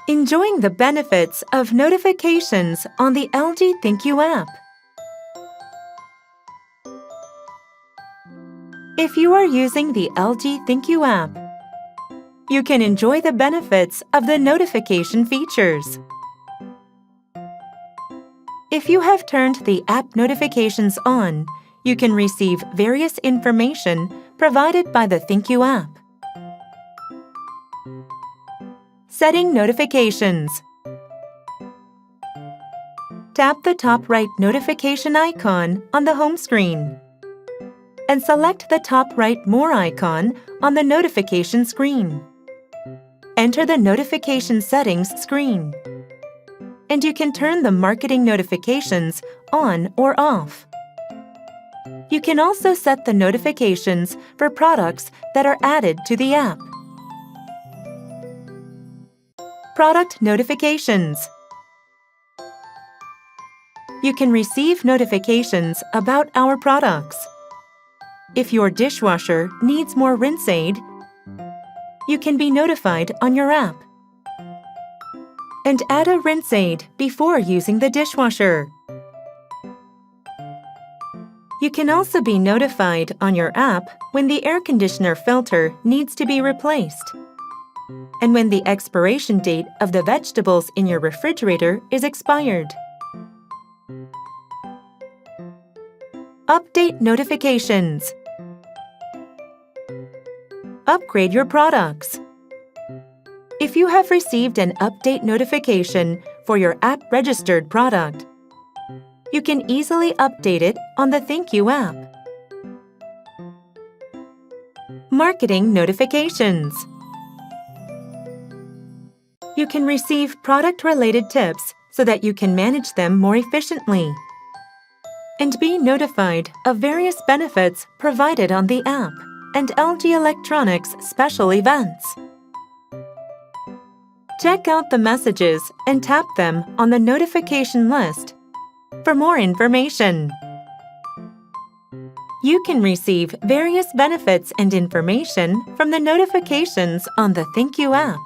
Enjoying the benefits of notifications on the LG ThinQ app. If you are using the LG ThinQ app, you can enjoy the benefits of the notification features. If you have turned the app notifications on, you can receive various information provided by the ThinQ app. Setting notifications. Tap the top right notification icon on the home screen and select the top right More icon on the notification screen. Enter the notification settings screen, and you can turn the marketing notifications on or off. You can also set the notifications for products that are added to the app. Product notifications. You can receive notifications about our products. If your dishwasher needs more rinse aid, you can be notified on your app and add a rinse aid before using the dishwasher. You can also be notified on your app when the air conditioner filter needs to be replaced and when the expiration date of the vegetables in your refrigerator is expired. Update notifications. Upgrade your products. If you have received an update notification for your app-registered product, you can easily update it on the ThinQ app. Marketing notifications. You can receive product-related tips so that you can manage them more efficiently and be notified of various benefits provided on the app and LG Electronics special events. Check out the messages and tap them on the notification list for more information. You can receive various benefits and information from the notifications on the ThinQ app.